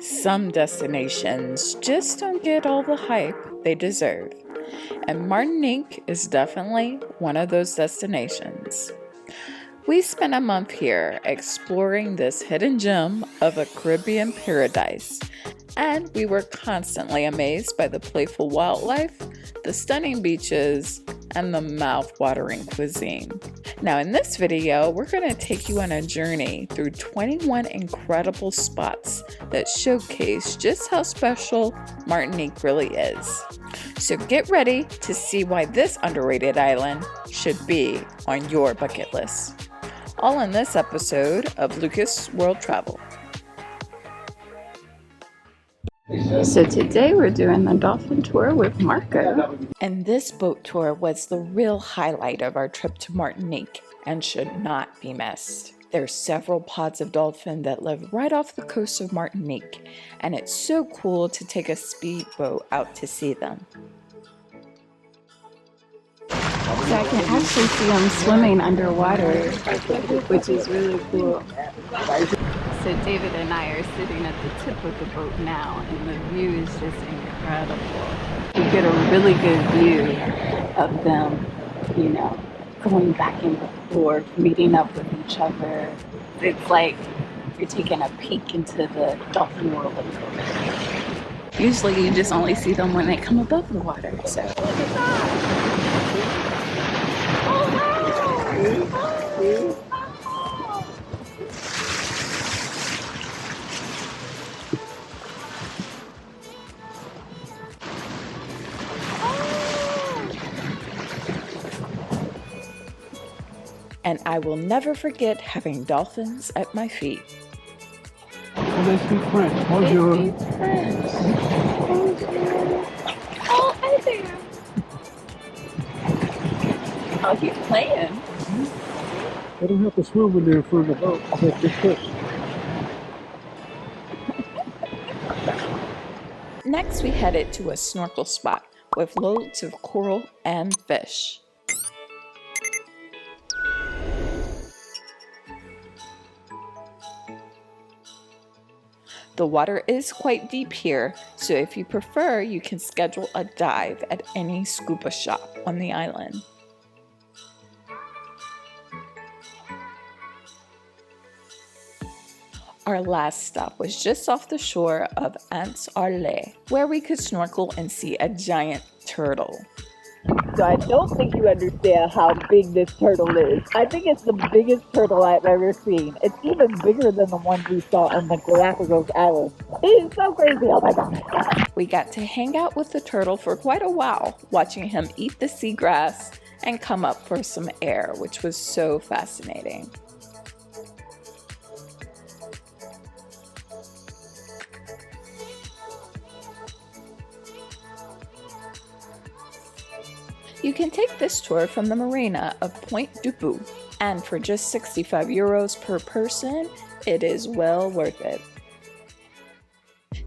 Some destinations just don't get all the hype they deserve, and Martinique is definitely one of those destinations. We spent a month here exploring this hidden gem of a Caribbean paradise, and we were constantly amazed by the playful wildlife, the stunning beaches, and the mouth-watering cuisine. Now in this video, we're going to take you on a journey through 21 incredible spots that showcase just how special Martinique really is. So get ready to see why this underrated island should be on your bucket list. All in this episode of Lucas World Travel. So today we're doing the Dolphin tour with Marco. And this boat tour was the real highlight of our trip to Martinique and should not be missed. There's several pods of dolphin that live right off the coast of Martinique, and it's so cool to take a speedboat out to see them. So I can actually see them swimming underwater, which is really cool. So David and I are sitting at the tip of the boat now, and the view is just incredible. You get a really good view of them, going back and forth, meeting up with each other. It's like you're taking a peek into the dolphin world a little bit. Usually you just only see them when they come above the water, so. Look at that! Oh, wow! And I will never forget having dolphins at my feet. Oh, they speak French. Bonjour. They speak French. Bonjour. Oh, hey there. Oh, he's playing. They don't have to swim when they're in front of the boat. They have to push. Next, we headed to a snorkel spot with loads of coral and fish. The water is quite deep here, so if you prefer, you can schedule a dive at any scuba shop on the island. Our last stop was just off the shore of St Pierre, where we could snorkel and see a giant turtle. So I don't think you understand how big this turtle is. I think it's the biggest turtle I've ever seen. It's even bigger than the one we saw on the Galapagos Islands. It is so crazy, oh my God. We got to hang out with the turtle for quite a while, watching him eat the seagrass and come up for some air, which was so fascinating. You can take this tour from the marina of Pointe du Bout, and for just 65 euros per person, it is well worth it.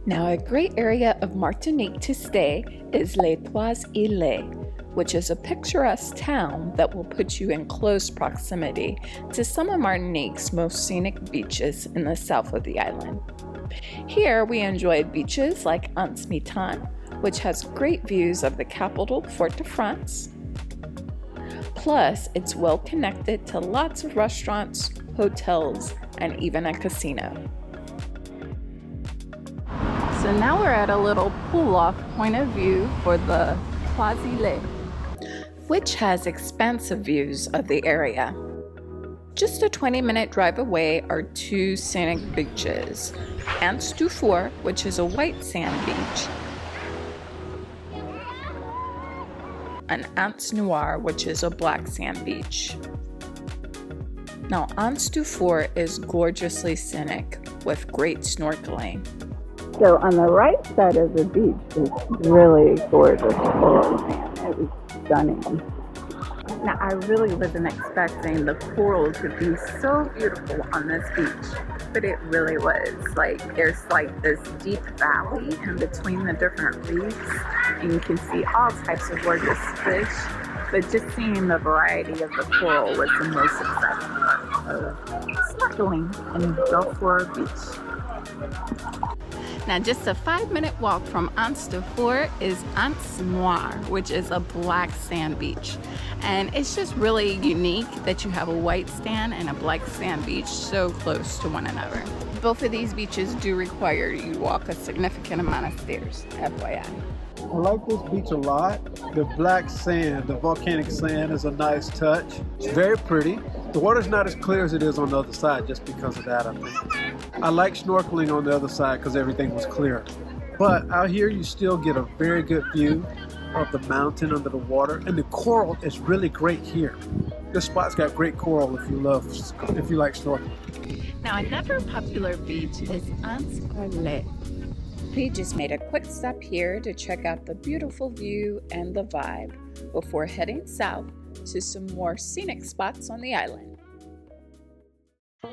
Now, a great area of Martinique to stay is Les Trois-Îlets, which is a picturesque town that will put you in close proximity to some of Martinique's most scenic beaches in the south of the island. Here, we enjoyed beaches like St which has great views of the capital, Fort-de-France. Plus, it's well connected to lots of restaurants, hotels, and even a casino. So now we're at a little pull-off point of view for the Trois-Îlets, which has expansive views of the area. Just a 20-minute drive away are two scenic beaches, St Pierre, which is a white sand beach, and St Noir, which is a black sand beach. Now, St Pierre is gorgeously scenic with great snorkeling. So on the right side of the beach is really gorgeous coral sand. It was stunning. Now, I really wasn't expecting the coral to be so beautiful on this beach, but it really was. There's this deep valley in between the different reefs, and you can see all types of gorgeous fish, but just seeing the variety of the coral was the most exciting part of snorkeling in Dolphin Beach. Now, just a 5-minute walk from Anse du Fort is Anse Noire, which is a black sand beach. And it's just really unique that you have a white sand and a black sand beach so close to one another. Both of these beaches do require you to walk a significant amount of stairs, FYI. I like this beach a lot. The black sand, the volcanic sand is a nice touch. It's very pretty. The water's not as clear as it is on the other side just because of that, I think. I like snorkeling on the other side because everything was clear. But out here you still get a very good view of the mountain under the water, and the coral is really great here. This spot's got great coral if you like snorkeling. Now, another popular beach is Îlet. We just made a quick stop here to check out the beautiful view and the vibe before heading south to some more scenic spots on the island.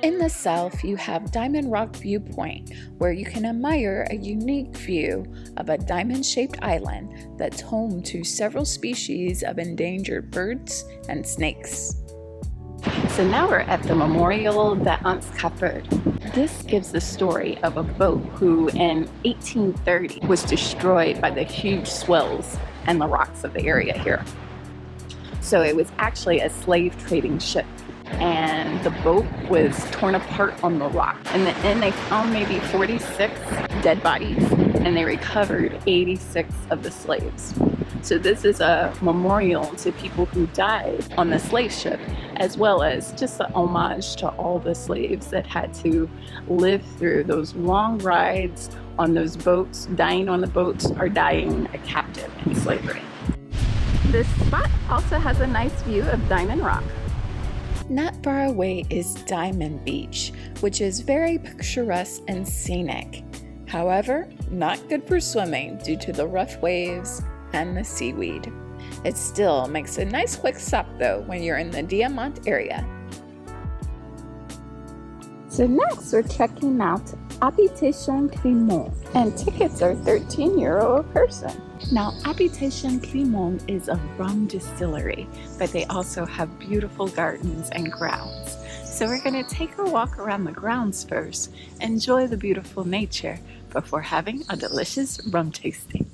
In the south, you have Diamond Rock Viewpoint, where you can admire a unique view of a diamond-shaped island that's home to several species of endangered birds and snakes. So now we're at the Memorial d'Anse Capered. This gives the story of a boat who in 1830 was destroyed by the huge swells and the rocks of the area here. So it was actually a slave trading ship, and the boat was torn apart on the rock. In the end, they found maybe 46 dead bodies, and they recovered 86 of the slaves. So this is a memorial to people who died on the slave ship, as well as just an homage to all the slaves that had to live through those long rides on those boats, dying on the boats or dying a captive in slavery. This spot also has a nice view of Diamond Rock. Not far away is Diamond Beach, which is very picturesque and scenic. However, not good for swimming due to the rough waves and the seaweed. It still makes a nice quick stop though when you're in the Diamant area. So next we're checking out Habitation Clément, and tickets are €13 a person. Now, Habitation Clément is a rum distillery, but they also have beautiful gardens and grounds. So we're going to take a walk around the grounds first, enjoy the beautiful nature before having a delicious rum tasting.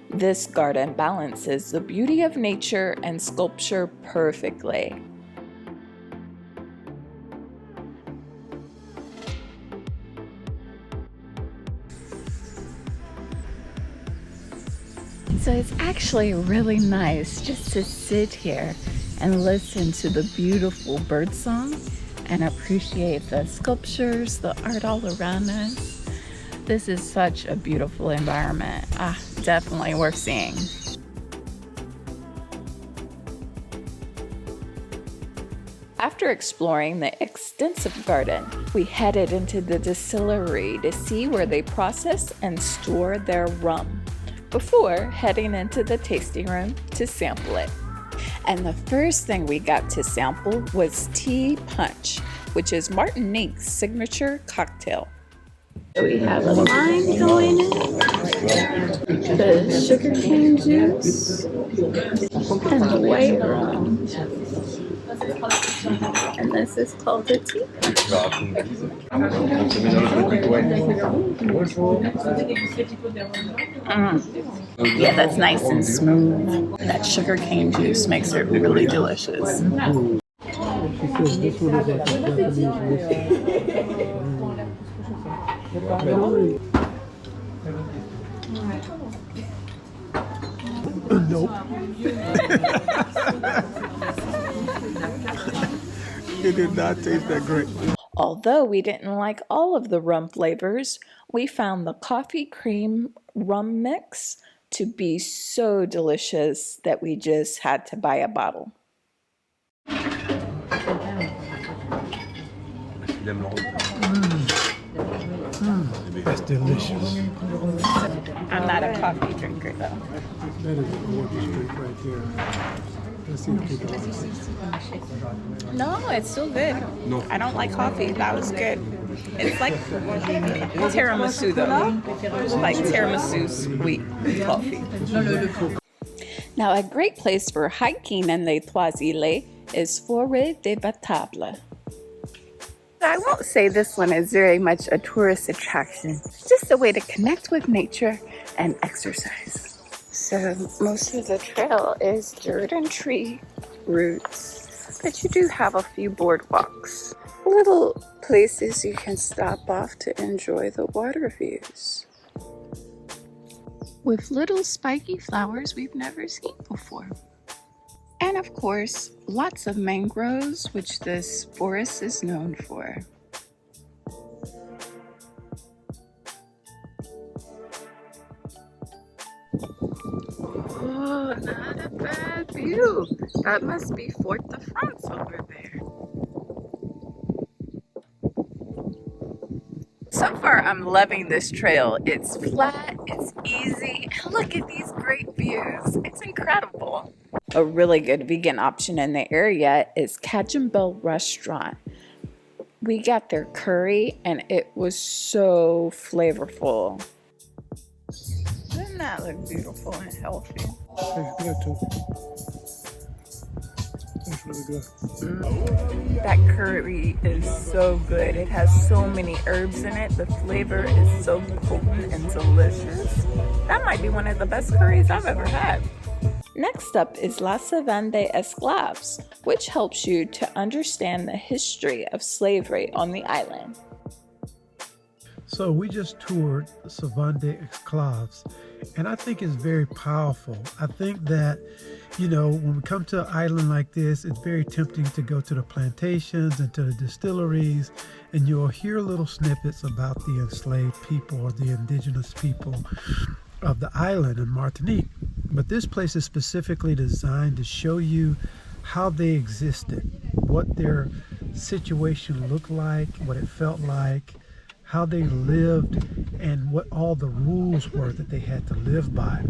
This garden balances the beauty of nature and sculpture perfectly. So it's actually really nice just to sit here and listen to the beautiful birdsong and appreciate the sculptures, the art all around us. This is such a beautiful environment. Definitely worth seeing. After exploring the extensive garden, we headed into the distillery to see where they process and store their rum, before heading into the tasting room to sample it. And the first thing we got to sample was tea punch, which is Martinique's signature cocktail. So we have a lime going in, the sugarcane juice, and the white rum. And this is called a tea Yeah, that's nice and smooth. That sugarcane juice makes it really delicious. She says this one is like Japanese Nope. It did not taste that great. Although we didn't like all of the rum flavors, we found the coffee cream rum mix to be so delicious that we just had to buy a bottle. That's delicious. I'm not a coffee drinker though. That is a gorgeous drink right there. Let's see if we can. No, it's still good. No. I don't like coffee. That was good. It's like tiramisu though. Like tiramisu sweet coffee. Now, a great place for hiking in Les Trois-Îlets is Forêt de Vatable. I won't say this one is very much a tourist attraction. It's just a way to connect with nature and exercise. So most of the trail is dirt and tree routes, but you do have a few boardwalks. Little places you can stop off to enjoy the water views. With little spiky flowers we've never seen before. And of course, lots of mangroves, which this forest is known for. Oh, not a bad view. That must be Fort de France over there. So far, I'm loving this trail. It's flat, it's easy, and look at these great views. It's incredible. A really good vegan option in the area is Cajun Bell Restaurant. We got their curry and it was so flavorful. Doesn't that look beautiful and healthy? Tastes good too. That's really good. That curry is so good. It has so many herbs in it. The flavor is so potent and delicious. That might be one of the best curries I've ever had. Next up is La Savane des Esclaves, which helps you to understand the history of slavery on the island. So we just toured Savane des Esclaves, and I think it's very powerful. I think that, you know, when we come to an island like this, it's very tempting to go to the plantations and to the distilleries, and you'll hear little snippets about the enslaved people or the indigenous people of the island in Martinique. But this place is specifically designed to show you how they existed, what their situation looked like, what it felt like, how they lived, and what all the rules were that they had to live by.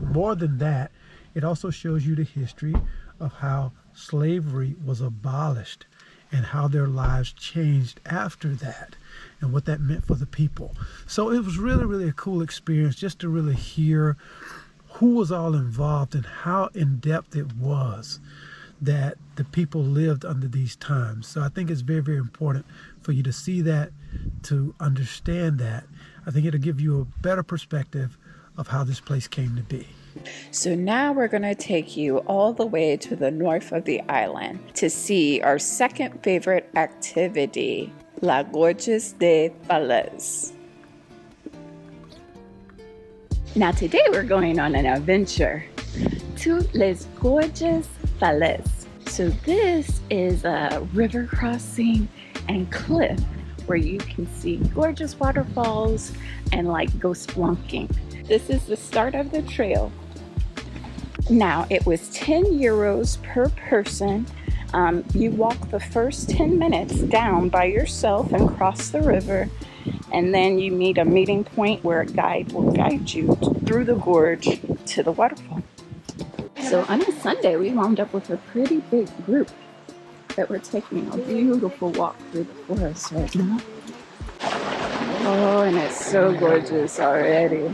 More than that, it also shows you the history of how slavery was abolished and how their lives changed after that and what that meant for the people. So it was really, really a cool experience just to really hear who was all involved and how in-depth it was that the people lived under these times. So I think it's very, very important for you to see that, to understand that. I think it'll give you a better perspective of how this place came to be. So now we're going to take you all the way to the north of the island to see our second favorite activity, La Gorges de Falaise. Now today we're going on an adventure to Les Gorges Falaise. So this is a river crossing and cliff where you can see gorgeous waterfalls and like go splunking. This is the start of the trail. Now it was 10 euros per person. You walk the first 10 minutes down by yourself and cross the river, and then you meet a meeting point where a guide will guide you through the gorge to the waterfall. So on a Sunday, we wound up with a pretty big group that were taking a beautiful walk through the forest right now. Oh, and it's so gorgeous already.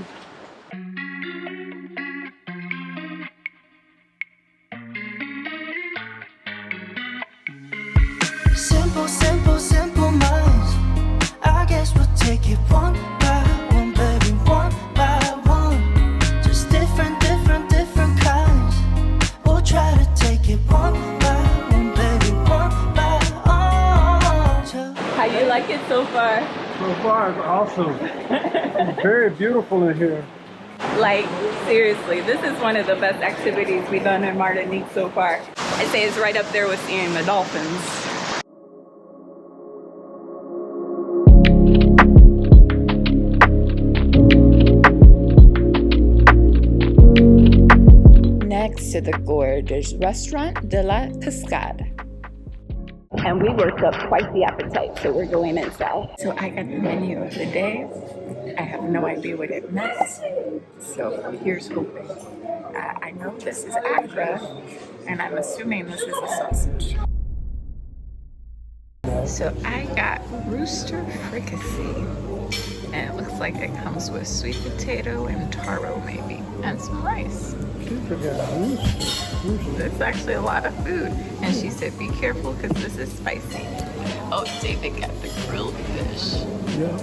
Simple, simple, simple minds. I guess we'll take it one by one, baby, one by one. Just different, different, different kinds. We'll try to take it one by one, baby, one by one. How you like it so far? So far, it's awesome. It's very beautiful in here. Like, seriously, this is one of the best activities we've done in Martinique so far. I'd say it's right up there with seeing the dolphins. Next to the gorge is Restaurant de la Cascade. And we worked up quite the appetite, so we're going inside. So I got the menu of the day. I have no idea what it meant, so here's hoping. I know this is Accra, and I'm assuming this is a sausage. So I got rooster fricassee, And it looks like it comes with sweet potato and taro maybe, and some rice. That's actually a lot of food. And she said, be careful because this is spicy. Oh, David got the grilled fish. Yeah,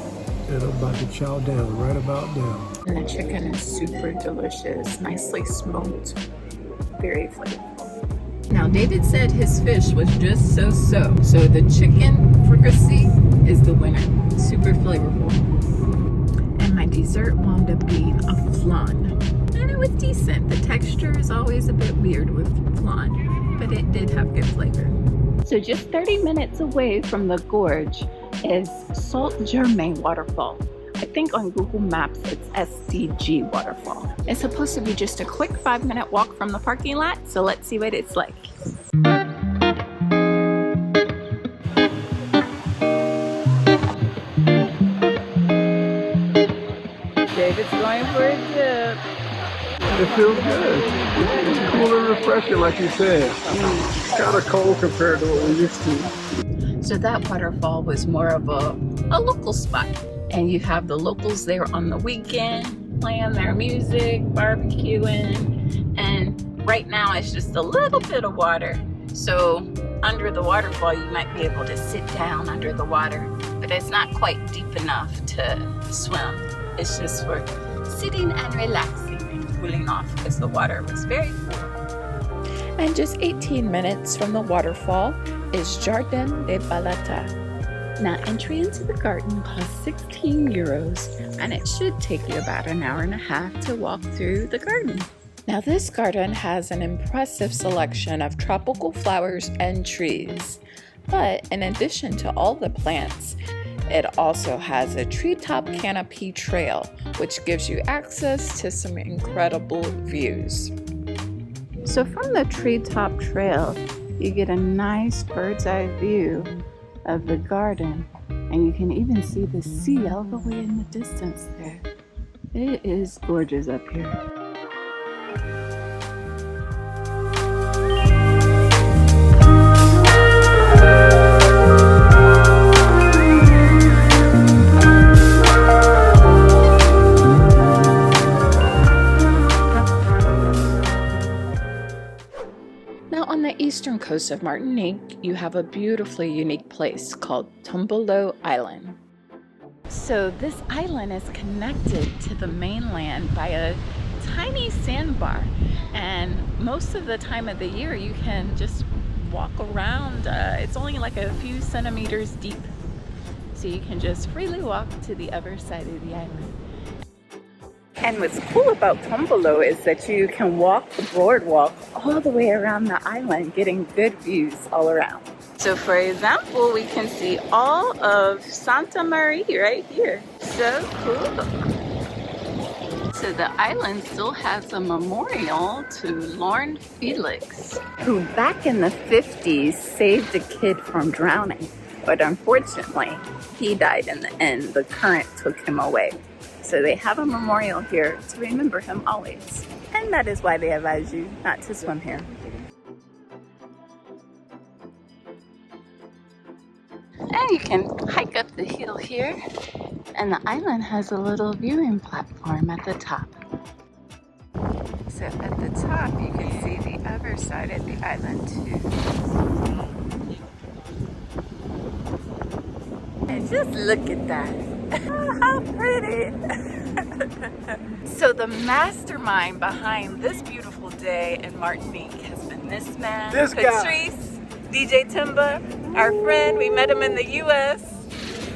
and I'm about to chow down, right about now. And the chicken is super delicious, nicely smoked, very flavorful. Now, David said his fish was just so-so. So the chicken fricassee is the winner. Super flavorful. And my dessert wound up being a flan. And it was decent. The texture is always a bit weird with flan, but it did have good flavor. So just 30 minutes away from the gorge is St Germain Waterfall. I think on Google Maps it's SCG Waterfall. It's supposed to be just a quick 5-minute walk from the parking lot, so let's see what it's like. David's going for a dip. It feels good. It's cool and refreshing, like you said. It's kind of cold compared to what we're used to. So that waterfall was more of a local spot. And you have the locals there on the weekend playing their music, barbecuing. And right now it's just a little bit of water. So under the waterfall, you might be able to sit down under the water, but it's not quite deep enough to swim. It's just for sitting and relaxing and cooling off because the water was very cool. And just 18 minutes from the waterfall is Jardin des Balatas. Now, entry into the garden costs 16 euros, and it should take you about an hour and a half to walk through the garden. Now, this garden has an impressive selection of tropical flowers and trees. But in addition to all the plants, it also has a treetop canopy trail, which gives you access to some incredible views. So from the treetop trail, you get a nice bird's eye view of the garden, and you can even see the sea all the way in the distance there. It is gorgeous up here. Eastern coast of Martinique, you have a beautifully unique place called Tombolo Island. So this island is connected to the mainland by a tiny sandbar, and most of the time of the year you can just walk around. It's only like a few centimeters deep, so you can just freely walk to the other side of the island. And what's cool about Tombolo is that you can walk the boardwalk all the way around the island, getting good views all around. So for example, we can see all of Santa Maria right here. So cool. So the island still has a memorial to Lorne Felix, who back in the 50s saved a kid from drowning. But unfortunately, he died in the end. The current took him away. So they have a memorial here to remember him always. And that is why they advise you not to swim here. And you can hike up the hill here. And the island has a little viewing platform at the top. So at the top, you can see the other side of the island too. And just look at that. Oh, how pretty! So the mastermind behind this beautiful day in Martinique has been this man, Patrice, DJ Timba, our friend. We met him in the US,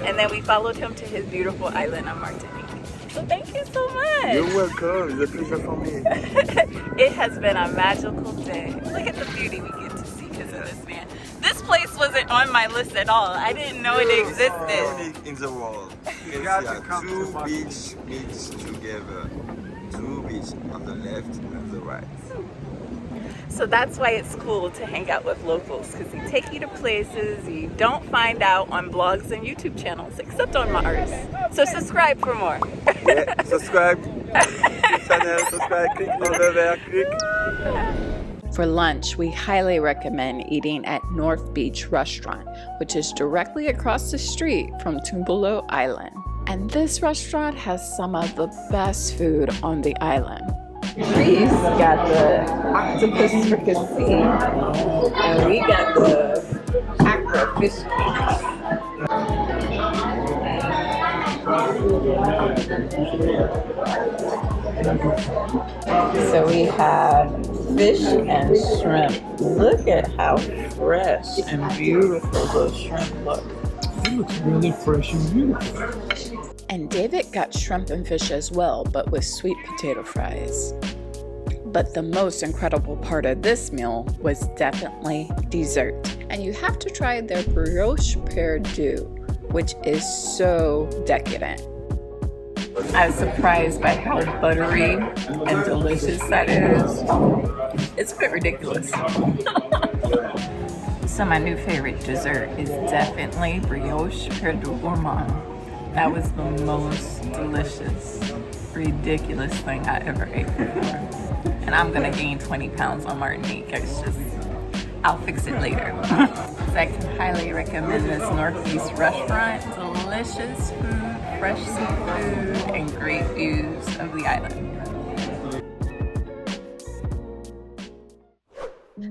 and then we followed him to his beautiful island on Martinique. So thank you so much. You're welcome. It's a pleasure for me. It has been a magical day. Look at the beauty we get to see because of this man. This place wasn't on my list at all. I didn't know it existed. In the world. You got to come two to beaches meet together. Two beaches on the left and the right. So that's why it's cool to hang out with locals, because they take you to places you don't find out on blogs and YouTube channels, except on ours. So subscribe for more. Yeah, subscribe. Channel, subscribe, click on the bell, click. For lunch, we highly recommend eating at North Beach Restaurant, which is directly across the street from Tombolo Island. And this restaurant has some of the best food on the island. Reese got the octopus fricassee, and we got the aqua fish cake. So we have fish and shrimp. Look at how fresh and beautiful those shrimp look. It looks really fresh and beautiful. And David got shrimp and fish as well, but with sweet potato fries. But the most incredible part of this meal was definitely dessert. And you have to try their brioche perdu, which is so decadent. I was surprised by how buttery and delicious that is. It's a bit ridiculous. So my new favorite dessert is definitely brioche perdu gourmand. That was the most delicious, ridiculous thing I ever ate before. And I'm gonna gain 20 pounds on Martinique. I'll fix it later. So I can highly recommend this Northeast restaurant. Delicious food, fresh seafood, and great views of the island.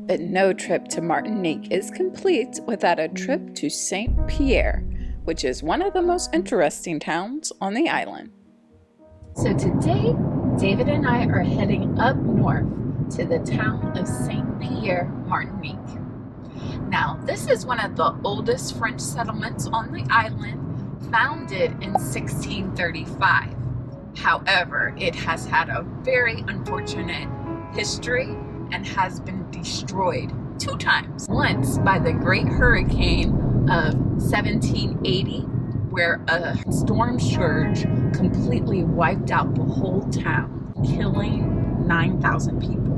But no trip to Martinique is complete without a trip to St Pierre, which is one of the most interesting towns on the island. So today, David and I are heading up north to the town of St Pierre, Martinique. Now, this is one of the oldest French settlements on the island, founded in 1635. However, it has had a very unfortunate history and has been destroyed 2 times. Once by the Great Hurricane of 1780, where a storm surge completely wiped out the whole town, killing 9,000 people.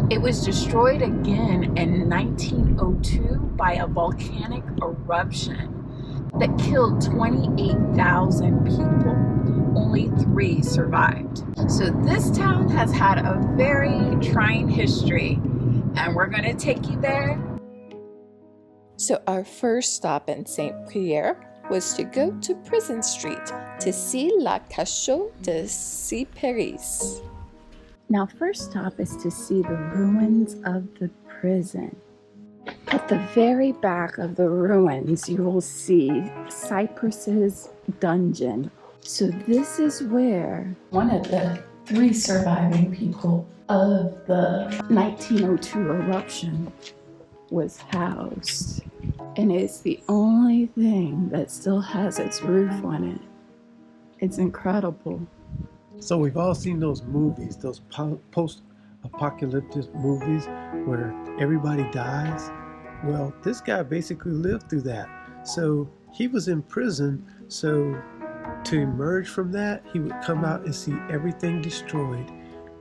It was destroyed again in 1902 by a volcanic eruption that killed 28,000 people. Only 3 survived. So this town has had a very trying history, and we're going to take you there. So our first stop in St. Pierre was to go to Prison Street to see La Cachot de Cyperis. Now, first stop is to see the ruins of the prison. At the very back of the ruins, you will see Cypress's dungeon. So this is where one of the 3 surviving people of the 1902 eruption was housed. And it's the only thing that still has its roof on it. It's incredible. So we've all seen those movies, those post-apocalyptic movies where everybody dies. Well, this guy basically lived through that. So he was in prison, so to emerge from that, he would come out and see everything destroyed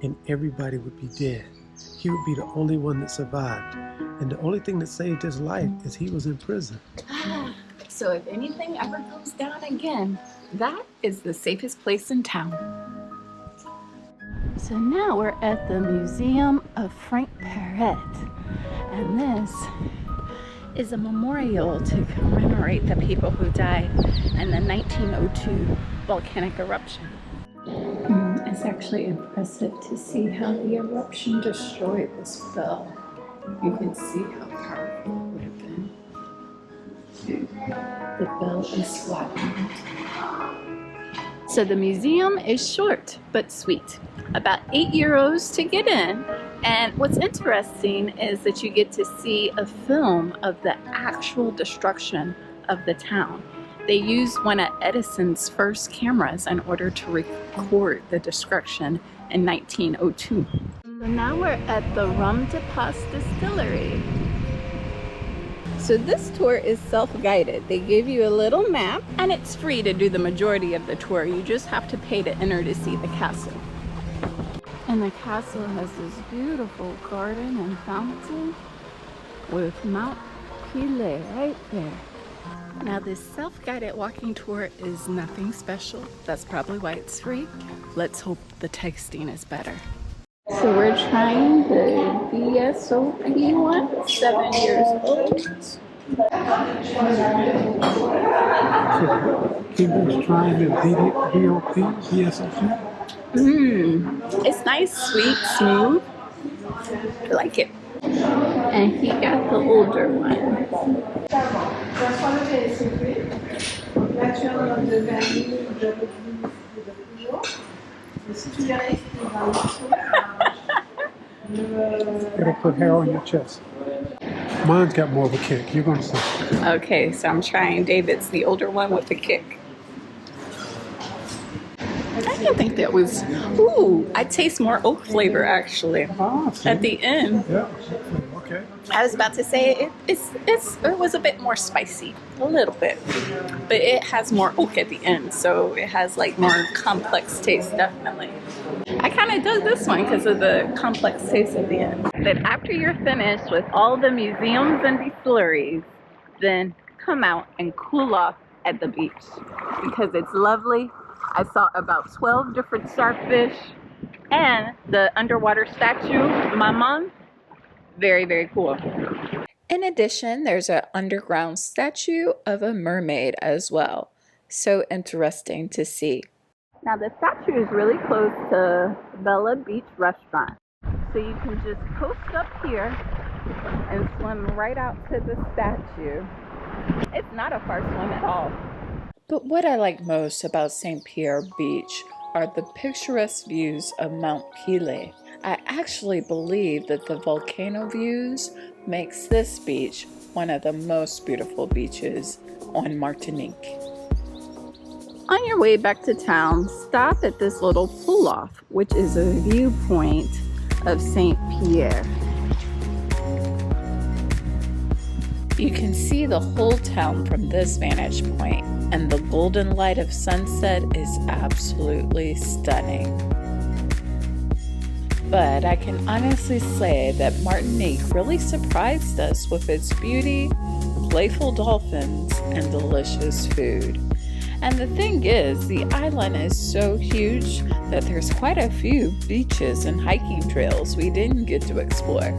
and everybody would be dead. He would be the only one that survived. And the only thing that saved his life is he was in prison. So if anything ever goes down again, that is the safest place in town. So now we're at the Museum of Frank Perret. And this is a memorial to commemorate the people who died in the 1902 volcanic eruption. It's actually impressive to see how the eruption destroyed this bell. You can see how powerful it would have been. The bell is flattened. So the museum is short but sweet. About €8 to get in. And what's interesting is that you get to see a film of the actual destruction of the town. They used one of Edison's first cameras in order to record the destruction in 1902. So now we're at the Rum de Pas distillery. So this tour is self-guided. They give you a little map and it's free to do the majority of the tour. You just have to pay to enter to see the castle. And the castle has this beautiful garden and fountain with Mount Îlet right there. Now this self-guided walking tour is nothing special. That's probably why it's free. Let's hope the tasting is better. So we're trying the VSOP one, 7 years old. Kimber's trying the DOP, DSOP. It's nice, sweet, smooth. I like it. And he got the older one. It'll put hair on your chest. Mine's got more of a kick. You're gonna see. Okay, so I'm trying David's, the older one with the kick. I didn't think that was. Ooh, I taste more oak flavor actually at the end. Yeah. Okay. I was about to say it was a bit more spicy, a little bit, but it has more oak at the end, so it has like more complex taste, definitely. I kind of dug this one because of the complex taste at the end. But after you're finished with all the museums and distilleries, then come out and cool off at the beach because it's lovely. I saw about 12 different starfish and the underwater statue, my mom. Very, very cool. In addition, there's an underground statue of a mermaid as well. So interesting to see. Now the statue is really close to Bella Beach Restaurant. So you can just coast up here and swim right out to the statue. It's not a far swim at all. But what I like most about St. Pierre Beach are the picturesque views of Mount Îlet. I actually believe that the volcano views makes this beach one of the most beautiful beaches on Martinique. On your way back to town, stop at this little pull-off, which is a viewpoint of St. Pierre. You can see the whole town from this vantage point, and the golden light of sunset is absolutely stunning. But I can honestly say that Martinique really surprised us with its beauty, playful dolphins, and delicious food. And the thing is, the island is so huge that there's quite a few beaches and hiking trails we didn't get to explore.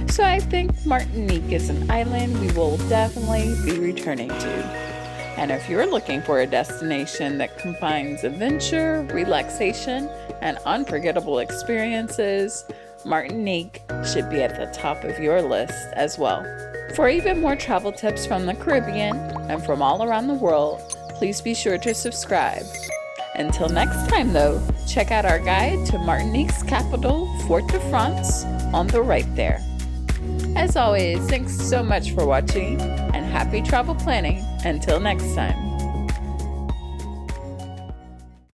So I think Martinique is an island we will definitely be returning to. And if you're looking for a destination that combines adventure, relaxation, and unforgettable experiences, Martinique should be at the top of your list as well. For even more travel tips from the Caribbean and from all around the world, please be sure to subscribe. Until next time though, check out our guide to Martinique's capital, Fort-de-France, on the right there. As always, thanks so much for watching and happy travel planning. Until next time.